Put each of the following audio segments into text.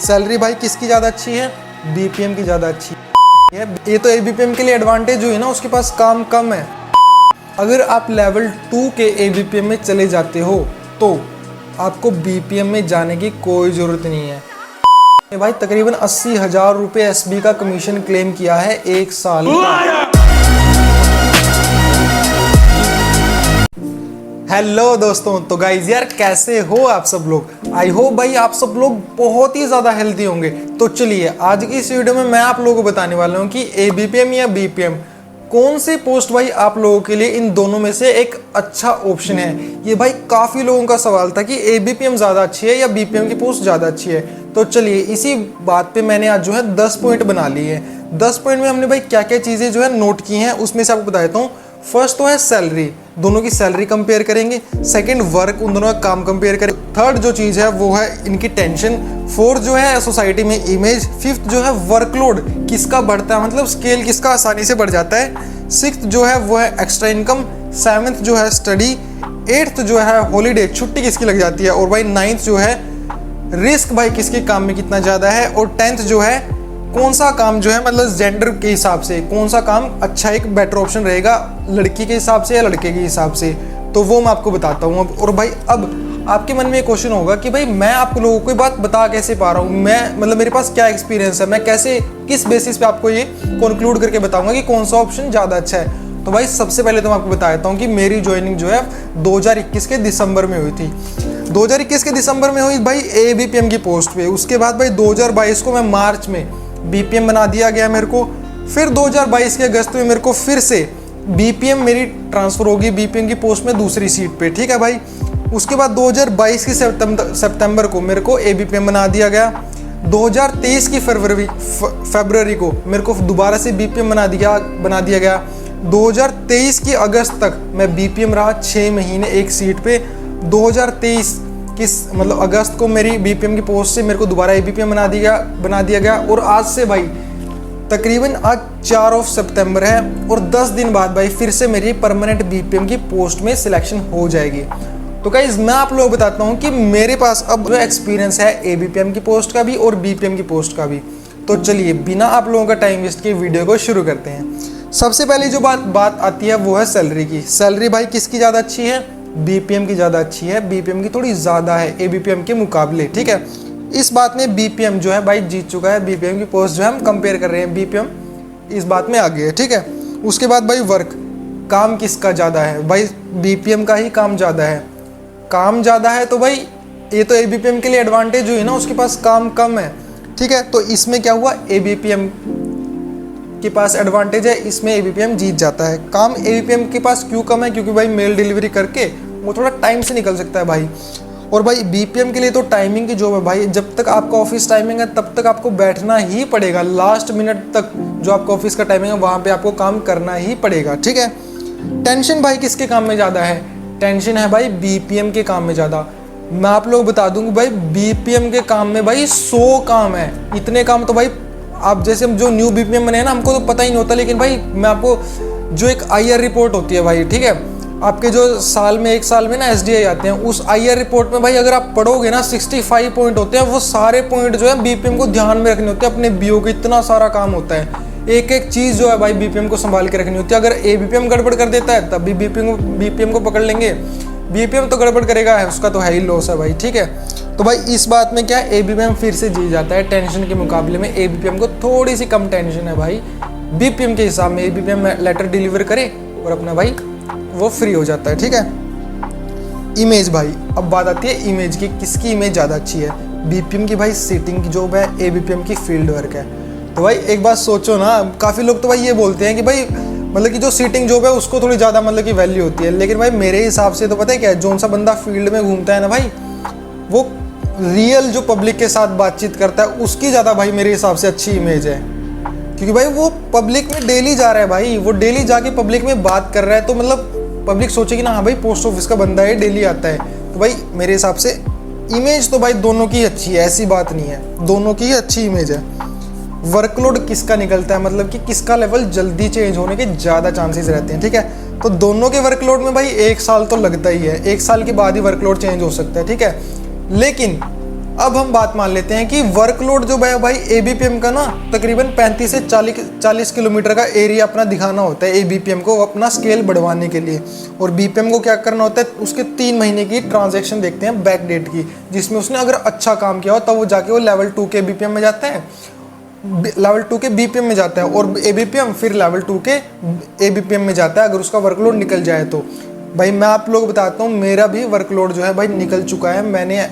Salary भाई किसकी ज़्यादा अच्छी है? बीपीएम की ज़्यादा अच्छी है। ये तो एबीपीएम के लिए एडवांटेज हुई ना, उसके पास काम कम है। अगर आप लेवल 2 के एबीपीएम में चले जाते हो तो आपको बीपीएम में जाने की कोई ज़रूरत नहीं है। भाई तकरीबन 80,000 रुपये एसबी का कमीशन क्लेम किया है एक साल का। हेलो दोस्तों, तो गाइज यार कैसे हो आप सब लोग? आई होप भाई आप सब लोग बहुत ही ज़्यादा हेल्दी होंगे। तो चलिए आज की इस वीडियो में मैं आप लोगों को बताने वाला हूँ कि एबीपीएम या बीपीएम कौन सी पोस्ट भाई आप लोगों के लिए इन दोनों में से एक अच्छा ऑप्शन है। ये भाई काफ़ी लोगों का सवाल था कि एबीपीएम ज़्यादा अच्छी है या बीपीएम की पोस्ट ज़्यादा अच्छी है। तो चलिए इसी बात पे मैंने आज जो है 10 पॉइंट बना लिए हैं। 10 पॉइंट में हमने भाई क्या क्या चीज़ें जो है नोट की हैं, उसमें से आपको बता देता हूँ। फर्स्ट तो है सैलरी, दोनों की सैलरी कंपेयर करेंगे। सेकंड वर्क, उन दोनों का काम कंपेयर करेंगे। थर्ड जो चीज़ है वो है इनकी टेंशन। फोर्थ जो है सोसाइटी में इमेज। फिफ्थ जो है वर्कलोड किसका बढ़ता है, मतलब स्केल किसका आसानी से बढ़ जाता है। सिक्स्थ जो है वो है एक्स्ट्रा इनकम। सेवन्थ जो है स्टडी। एट्थ जो है हॉलीडे, छुट्टी किसकी लग जाती है। और भाई नाइन्थ जो है रिस्क, भाई किसके काम में कितना ज़्यादा है। और टेंथ जो है कौन सा काम जो है मतलब जेंडर के हिसाब से कौन सा काम अच्छा एक बेटर ऑप्शन रहेगा, लड़की के हिसाब से या लड़के के हिसाब से। तो वो मैं आपको बताता हूँ अब। और भाई अब आपके मन में एक क्वेश्चन होगा कि भाई मैं आप लोगों को बात बता कैसे पा रहा हूँ, मैं मतलब मेरे पास क्या एक्सपीरियंस है, मैं कैसे किस बेसिस पे आपको ये कंक्लूड करके बताऊंगा कि कौन सा ऑप्शन ज़्यादा अच्छा है। तो भाई सबसे पहले तो मैं आपको बता देता हूँ कि मेरी ज्वाइनिंग जो है 2021 के दिसंबर में हुई थी। 2021 के दिसंबर में हुई भाई एबीपीएम की पोस्ट पे। उसके बाद भाई 2022 को मैं मार्च में बीपीएम बना दिया गया मेरे को। फिर 2022 के अगस्त में मेरे को फिर से बीपीएम मेरी ट्रांसफ़र होगी बीपीएम की पोस्ट में दूसरी सीट पे, ठीक है भाई। उसके बाद 2022 की सितंबर को मेरे को एबीपीएम बना दिया गया। 2023 की फरवरी को मेरे को दोबारा से बीपीएम बना दिया गया। 2023 की अगस्त तक मैं बीपीएम रहा 6 महीने एक सीट पे। 2023 किस मतलब अगस्त को मेरी बीपीएम की पोस्ट से मेरे को दोबारा एबीपीएम बना दिया गया। और आज से भाई तकरीबन आज 4 सितंबर है और 10 दिन बाद भाई फिर से मेरी परमानेंट बीपीएम की पोस्ट में सिलेक्शन हो जाएगी। तो गाइस मैं आप लोगों को बताता हूँ कि मेरे पास अब जो एक्सपीरियंस है एबीपीएम की पोस्ट का भी और बीपीएम की पोस्ट का भी। तो चलिए बिना आप लोगों का टाइम वेस्ट किए वीडियो को शुरू करते हैं। सबसे पहले जो बात आती है वो है सैलरी की। सैलरी भाई किसकी ज़्यादा अच्छी है? बीपीएम की ज़्यादा अच्छी है। बीपीएम की थोड़ी ज़्यादा है एबीपीएम के मुकाबले, ठीक है। इस बात में बीपीएम जो है भाई जीत चुका है। बीपीएम की पोस्ट जो है हम कंपेयर कर रहे हैं, बीपीएम इस बात में आगे है, ठीक है। उसके बाद भाई वर्क, काम किसका ज़्यादा है? भाई बीपीएम का ही काम ज़्यादा है। काम ज़्यादा है तो भाई ये तो एबीपीएम के लिए एडवांटेज हुई ना, उसके पास काम कम है, ठीक है। तो इसमें क्या हुआ, एबीपीएम के पास एडवांटेज है, इसमें एबीपीएम जीत जाता है। काम एबीपीएम के पास क्यों कम है? क्योंकि भाई मेल डिलीवरी करके वो थोड़ा टाइम से निकल सकता है भाई। और भाई बीपीएम के लिए तो टाइमिंग की जॉब है भाई। जब तक आपका ऑफिस टाइमिंग है तब तक आपको बैठना ही पड़ेगा, लास्ट मिनट तक जो आपका ऑफिस का टाइमिंग है वहाँ पे आपको काम करना ही पड़ेगा, ठीक है। टेंशन भाई किसके काम में ज़्यादा है? टेंशन है भाई बीपीएम के काम में ज़्यादा। मैं आप लोग बता दूँ कि भाई बीपीएम के काम में भाई 100 काम है। इतने काम तो भाई आप जैसे जो न्यू बीपीएम बने हैं ना, हमको तो पता ही नहीं होता। लेकिन भाई मैं आपको जो एक आईआर रिपोर्ट होती है भाई, ठीक है, आपके जो एक साल में ना एसडीआई आते हैं, उस आईआर रिपोर्ट में भाई अगर आप पढ़ोगे ना 65 पॉइंट होते हैं। वो सारे पॉइंट जो है बीपीएम को ध्यान में रखने होते हैं। अपने बीओ के इतना सारा काम होता है, एक एक चीज़ जो है भाई बीपीएम को संभाल के रखनी होती है। अगर एबीपीएम गड़बड़ कर देता है तब भी बीपीएम को पकड़ लेंगे। बीपीएम तो गड़बड़ करेगा, उसका तो है ही लॉस है भाई, ठीक है। तो भाई इस बात में क्या है, एबीपीएम फिर से जीत जाता है। टेंशन के मुकाबले में एबीपीएम को थोड़ी सी कम टेंशन है भाई बीपीएम के हिसाब में। एबीपीएम लेटर डिलीवर करे और अपना भाई वो फ्री हो जाता है, ठीक है। इमेज भाई, अब बात आती है इमेज की, किसकी इमेज ज़्यादा अच्छी है? बीपीएम की भाई सीटिंग की जॉब है, एबीपीएम की फील्ड वर्क है। तो भाई एक बात सोचो ना, काफ़ी लोग तो भाई ये बोलते हैं कि भाई मतलब कि जो सीटिंग जॉब है उसको थोड़ी ज़्यादा मतलब की वैल्यू होती है। लेकिन भाई मेरे हिसाब से तो पता है क्या है, जो सा बंदा फील्ड में घूमता है ना भाई, वो रियल जो पब्लिक के साथ बातचीत करता है उसकी ज़्यादा भाई मेरे हिसाब से अच्छी इमेज है। क्योंकि भाई वो पब्लिक में डेली जा रहा है भाई, वो डेली जाके पब्लिक में बात कर रहा है। तो मतलब पब्लिक सोचेगी ना, हाँ भाई पोस्ट ऑफिस का बंदा है, डेली आता है। तो भाई मेरे हिसाब से इमेज तो भाई दोनों की अच्छी है, ऐसी बात नहीं है, दोनों की ही अच्छी इमेज है। वर्कलोड किसका निकलता है, मतलब कि किसका लेवल जल्दी चेंज होने के ज़्यादा चांसेस रहते हैं, ठीक है। तो दोनों के वर्कलोड में भाई 1 साल तो लगता ही है, 1 साल के बाद ही वर्कलोड चेंज हो सकता है, ठीक है। लेकिन अब हम बात मान लेते हैं कि वर्कलोड जो भाई एबीपीएम का ना तकरीबन 35 से 40 किलोमीटर का एरिया अपना दिखाना होता है एबीपीएम को अपना स्केल बढ़वाने के लिए। और बीपीएम को क्या करना होता है, उसके 3 महीने की ट्रांजैक्शन देखते हैं बैक डेट की, जिसमें उसने अगर अच्छा काम किया हो तब वो जाके वो लेवल 2 के बीपीएम में जाता है, लेवल 2 के बीपीएम में जाता है, और एबीपीएम फिर लेवल 2 के एबीपीएम में जाता है अगर उसका वर्कलोड निकल जाए तो। भाई मैं आप लोग बताता हूँ, मेरा भी वर्कलोड जो है भाई निकल चुका है। मैंने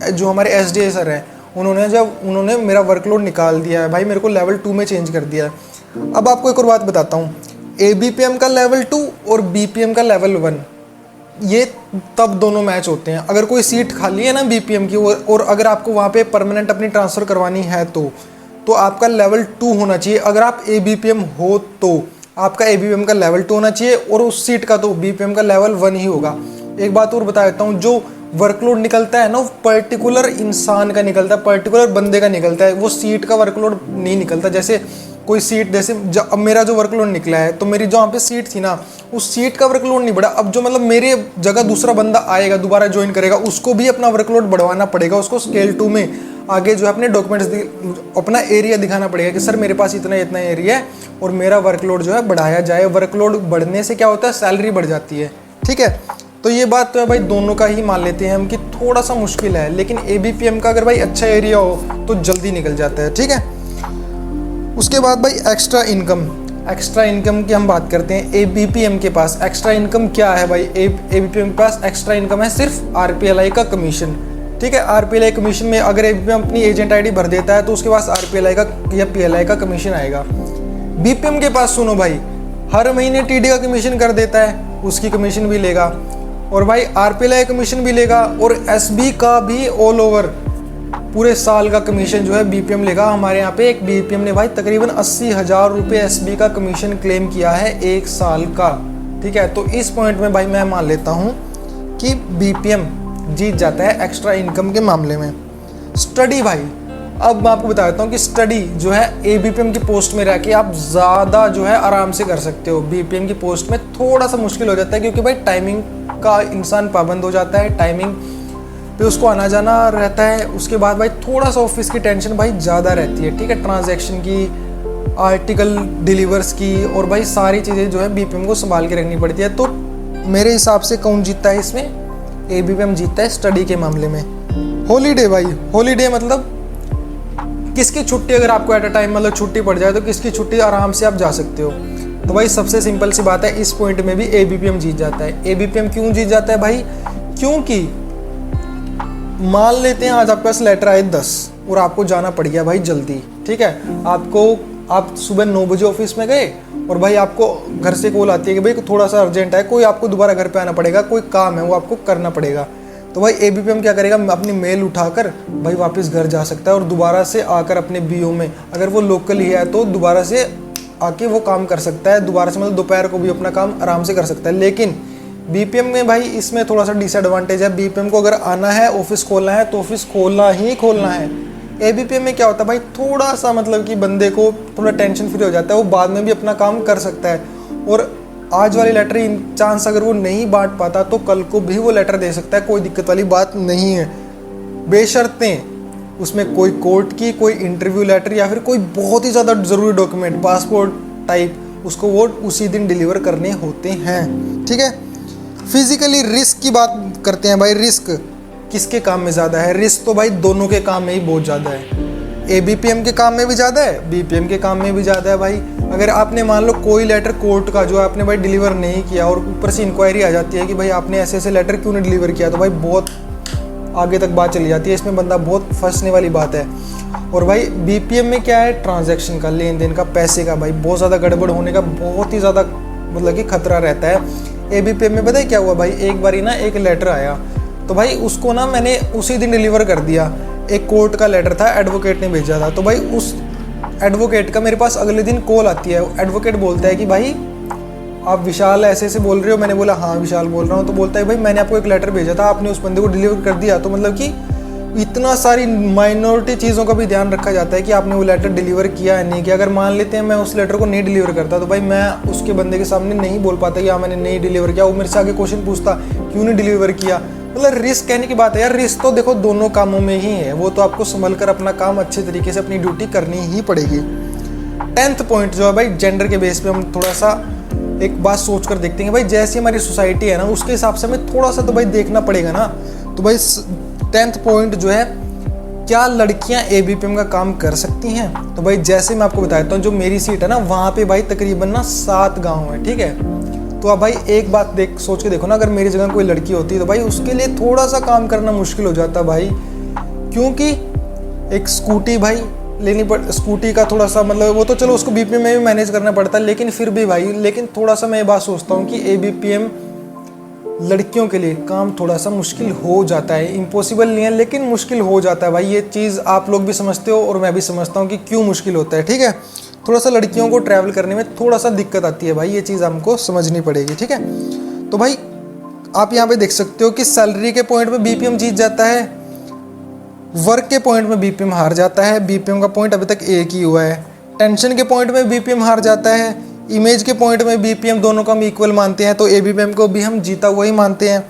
जो हमारे एसडीए सर हैं उन्होंने मेरा वर्कलोड निकाल दिया है भाई, मेरे को लेवल 2 में चेंज कर दिया है। अब आपको एक और बात बताता हूँ, एबीपीएम का लेवल 2 और बीपीएम का लेवल 1 ये तब दोनों मैच होते हैं अगर कोई सीट खाली है ना बीपीएम की, और अगर आपको वहाँ पे परमानेंट अपनी ट्रांसफ़र करवानी है तो आपका लेवल 2 होना चाहिए। अगर आप एबीपीएम हो तो आपका एबीपीएम का लेवल 2 होना चाहिए, और उस सीट का तो बीपीएम का लेवल 1 ही होगा। एक बात और बता देता हूँ, जो वर्कलोड निकलता है ना वो पर्टिकुलर इंसान का निकलता है, पर्टिकुलर बंदे का निकलता है, वो सीट का वर्कलोड नहीं निकलता। जैसे कोई सीट, जैसे अब मेरा जो वर्कलोड निकला है तो मेरी जो वहाँ पे सीट थी ना उस सीट का वर्कलोड नहीं बढ़ा। अब जो मतलब मेरे जगह दूसरा बंदा आएगा दोबारा ज्वाइन करेगा, उसको भी अपना वर्कलोड बढ़वाना पड़ेगा, उसको स्केल 2 में आगे जो है अपने डॉक्यूमेंट्स अपना एरिया दिखाना पड़ेगा कि सर मेरे पास इतना इतना एरिया है और मेरा वर्कलोड जो है बढ़ाया जाए। वर्कलोड बढ़ने से क्या होता है, सैलरी बढ़ जाती है। ठीक है, तो ये बात तो है भाई, दोनों का ही मान लेते हैं हम कि थोड़ा सा मुश्किल है, लेकिन एबीपीएम का अगर भाई अच्छा एरिया हो तो जल्दी निकल जाता है। ठीक है, उसके बाद भाई एक्स्ट्रा इनकम की हम बात करते हैं। एबीपीएम के पास एक्स्ट्रा इनकम क्या है भाई, एबीपीएम के पास एक्स्ट्रा इनकम है सिर्फ आरपीएलआई का कमीशन। ठीक है, आरपीएलआई कमीशन में अगर एबीपीएम अपनी एजेंट आईडी भर देता है तो उसके पास आरपीएलआई का या पीएलआई का कमीशन आएगा। बीपीएम के पास सुनो भाई, हर महीने टीडी का कमीशन कर देता है, उसकी कमीशन भी लेगा, और भाई आरपीएलआई कमीशन भी लेगा, और एसबी का भी ऑल ओवर पूरे साल का कमीशन जो है बीपीएम लेगा। हमारे यहाँ पे एक बीपीएम ने भाई तकरीबन 80,000 रुपये एसबी का कमीशन क्लेम किया है 1 साल का। ठीक है, तो इस पॉइंट में भाई मैं मान लेता हूँ कि बीपीएम जीत जाता है एक्स्ट्रा इनकम के मामले में। स्टडी भाई, अब मैं आपको बता देता हूँ कि स्टडी जो है एबीपीएम की पोस्ट में रह के आप ज़्यादा जो है आराम से कर सकते हो। बीपीएम की पोस्ट में थोड़ा सा मुश्किल हो जाता है क्योंकि भाई टाइमिंग का इंसान पाबंद हो जाता है, टाइमिंग पे उसको आना जाना रहता है। उसके बाद भाई थोड़ा सा ऑफिस की टेंशन भाई ज़्यादा रहती है। ठीक है, ट्रांजैक्शन की, आर्टिकल डिलीवर्स की, और भाई सारी चीज़ें जो है बीपीएम को संभाल के रखनी पड़ती है। तो मेरे हिसाब से कौन जीतता है इसमें, एबीपीएम जीतता है स्टडी के मामले में। हॉलीडे भाई, हॉलीडे मतलब किसकी छुट्टी, अगर आपको एट अ टाइम मतलब छुट्टी पड़ जाए तो किसकी छुट्टी आराम से आप जा सकते हो। तो भाई सबसे सिंपल सी बात है, इस पॉइंट में भी एबीपीएम जीत जाता है। एबीपीएम क्यों जीत जाता है भाई, क्योंकि मान लेते हैं आज आपके पास लेटर आए 10 और आपको जाना पड़ गया भाई जल्दी। ठीक है, आप सुबह 9 बजे ऑफिस में गए और भाई आपको घर से कॉल आती है कि भाई थोड़ा सा अर्जेंट है, कोई आपको दोबारा घर पे आना पड़ेगा, कोई काम है वो आपको करना पड़ेगा। तो भाई एबीपीएम क्या करेगा, अपनी मेल उठाकर भाई वापस घर जा सकता है और दोबारा से आकर अपने बीओ में, अगर वो लोकल ही है तो दोबारा से आके वो काम कर सकता है, दोबारा से मतलब दोपहर को भी अपना काम आराम से कर सकता है। लेकिन बीपीएम में भाई इसमें थोड़ा सा डिसएडवांटेज है। बीपीएम को अगर आना है, ऑफिस खोलना है तो ऑफिस खोलना ही खोलना है। एबीपीएम में क्या होता है भाई, थोड़ा सा मतलब कि बंदे को थोड़ा टेंशन फ्री हो जाता है, वो बाद में भी अपना काम कर सकता है। और आज वाली लेटर चांस अगर वो नहीं बांट पाता तो कल को भी वो लेटर दे सकता है, कोई दिक्कत वाली बात नहीं है, बेशर्तें उसमें कोई कोर्ट की, कोई इंटरव्यू लेटर या फिर कोई बहुत ही ज़्यादा ज़रूरी डॉक्यूमेंट, पासपोर्ट टाइप, उसको वो उसी दिन डिलीवर करने होते हैं। ठीक है, फिजिकली रिस्क की बात करते हैं भाई। रिस्क किसके काम में ज़्यादा है, रिस्क तो भाई दोनों के काम में ही बहुत ज़्यादा है। एबीपीएम के काम में भी ज़्यादा है, बीपीएम के काम में भी ज़्यादा है भाई। अगर आपने मान लो कोई लेटर कोर्ट का जो आपने भाई डिलीवर नहीं किया और ऊपर से इंक्वायरी आ जाती है कि भाई आपने ऐसे ऐसे लेटर क्यों नहीं डिलीवर किया, तो भाई बहुत आगे तक बात चली जाती है, इसमें बंदा बहुत फंसने वाली बात है। और भाई बीपीएम में क्या है, ट्रांजैक्शन का, लेन देन का, पैसे का भाई बहुत ज़्यादा गड़बड़ होने का बहुत ही ज़्यादा मतलब कि खतरा रहता है। एबीपीएम में पता है क्या हुआ भाई, एक बारी ना एक लेटर आया तो भाई उसको ना मैंने उसी दिन डिलीवर कर दिया। एक कोर्ट का लेटर था, एडवोकेट ने भेजा था, तो भाई उस एडवोकेट का मेरे पास अगले दिन कॉल आती है। एडवोकेट बोलता है कि भाई आप विशाल ऐसे ऐसे बोल रहे हो। मैंने बोला हाँ विशाल बोल रहा हूँ। तो बोलता है भाई मैंने आपको एक लेटर भेजा था, आपने उस बंदे को डिलीवर कर दिया। तो मतलब कि इतना सारी माइनॉरिटी चीज़ों का भी ध्यान रखा जाता है कि आपने वो लेटर डिलीवर किया है नहीं किया। अगर मान लेते हैं मैं उस लेटर को नहीं डिलीवर करता तो भाई मैं उसके बंदे के सामने नहीं बोल पाता कि हाँ मैंने नहीं डिलीवर किया। वो मेरे से आगे क्वेश्चन पूछता क्यों नहीं डिलीवर किया, मतलब रिस्क कहने की बात है यार, रिस्क तो देखो दोनों कामों में ही है, वो तो आपको संभल कर अपना काम अच्छे तरीके से अपनी ड्यूटी करनी ही पड़ेगी। 10th पॉइंट जो है भाई, जेंडर के बेस पे हम थोड़ा सा एक बात सोच कर देखते हैं भाई, जैसी हमारी सोसाइटी है ना उसके हिसाब से हमें थोड़ा सा तो भाई देखना पड़ेगा ना। तो भाई 10th पॉइंट जो है, क्या लड़कियां ABPM का काम कर सकती हैं? तो भाई जैसे मैं आपको बता देता हूँ, जो मेरी सीट है ना वहाँ पे भाई तकरीबन ना 7 गाँव है, ठीक है। तो आप भाई एक बात सोच के देखो ना, अगर मेरी जगह कोई लड़की होती तो भाई उसके लिए थोड़ा सा काम करना मुश्किल हो जाता भाई, क्योंकि एक स्कूटी भाई लेनी स्कूटी का थोड़ा सा मतलब वो तो चलो उसको BPM में भी मैनेज करना पड़ता है, लेकिन फिर भी भाई, लेकिन थोड़ा सा मैं ये बात सोचता हूँ कि ABPM लड़कियों के लिए काम थोड़ा सा मुश्किल हो जाता है। इम्पॉसिबल नहीं है लेकिन मुश्किल हो जाता है भाई, ये चीज़ आप लोग भी समझते हो और मैं भी समझता हूँ कि क्यों मुश्किल होता है, ठीक है। थोड़ा सा लड़कियों को ट्रैवल करने में थोड़ा सा दिक्कत आती है भाई, ये चीज़ हमको समझनी पड़ेगी, ठीक है। तो भाई आप यहाँ पे देख सकते हो कि सैलरी के पॉइंट में BPM जीत जाता है, वर्क के पॉइंट में BPM हार जाता है, BPM का पॉइंट अभी तक एक ही हुआ है। टेंशन के पॉइंट में BPM हार जाता है, इमेज के पॉइंट में BPM, दोनों का हम इक्वल मानते हैं तो ABPM को भी हम जीता हुआ ही मानते हैं।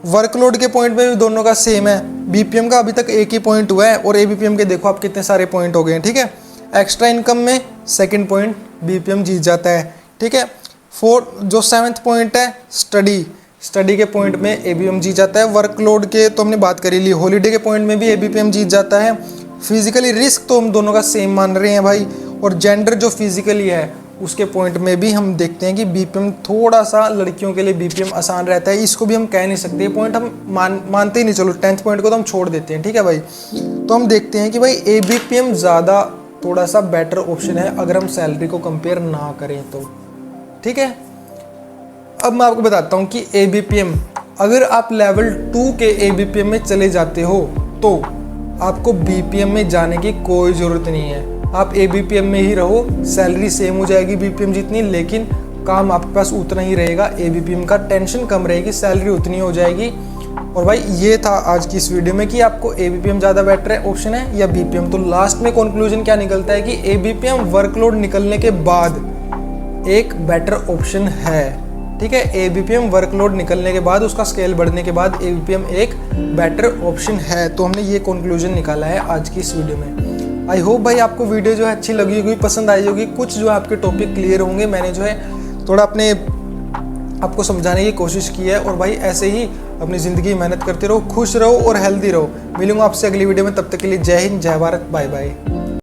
वर्कलोड के पॉइंट में भी दोनों का सेम है, BPM का अभी तक एक ही पॉइंट हुआ है और ABPM के देखो आप कितने सारे पॉइंट हो गए हैं, ठीक है। एक्स्ट्रा इनकम में सेकंड पॉइंट BPM जीत जाता है, ठीक है। जो 7th पॉइंट है स्टडी के पॉइंट में ABPM जीत जाता है। वर्कलोड के तो हमने बात करी ली, हॉलीडे के पॉइंट में भी ABPM जीत जाता है। फिजिकली रिस्क तो हम दोनों का सेम मान रहे हैं भाई, और जेंडर जो फिजिकली है उसके पॉइंट में भी हम देखते हैं कि BPM थोड़ा सा लड़कियों के लिए BPM आसान रहता है, इसको भी हम कह नहीं सकते, ये पॉइंट हम मानते ही नहीं। चलो 10th पॉइंट को तो हम छोड़ देते हैं, ठीक है भाई। तो हम देखते हैं कि भाई ABPM ज़्यादा थोड़ा सा बेटर ऑप्शन है अगर हम सैलरी को कंपेयर ना करें तो, ठीक है। अब मैं आपको बताता हूँ कि ABPM, अगर आप लेवल 2 के ABPM में चले जाते हो तो आपको BPM में जाने की कोई ज़रूरत नहीं है, आप ABPM में ही रहो, सैलरी सेम हो जाएगी BPM जितनी, लेकिन काम आपके पास उतना ही रहेगा, ABPM का टेंशन कम रहेगी, सैलरी उतनी हो जाएगी। और भाई ये था आज की इस वीडियो में कि आपको ABPM ज़्यादा बेटर है ऑप्शन है या BPM। तो लास्ट में कंक्लूजन क्या निकलता है कि ABPM वर्कलोड निकलने के बाद एक बेटर ऑप्शन है, ठीक है। ABPM वर्कलोड निकलने के बाद, उसका स्केल बढ़ने के बाद ABPM एक बेटर ऑप्शन है। तो हमने ये कंक्लूजन निकाला है आज की इस वीडियो में। आई होप भाई आपको वीडियो जो है अच्छी लगी होगी, पसंद आई होगी, कुछ जो है आपके टॉपिक क्लियर होंगे। मैंने जो है थोड़ा अपने आपको समझाने की कोशिश की है। और भाई ऐसे ही अपनी ज़िंदगी मेहनत करते रहो, खुश रहो और हेल्दी रहो। मिलूंगा आपसे अगली वीडियो में, तब तक के लिए जय हिंद, जय भारत, बाय बाय।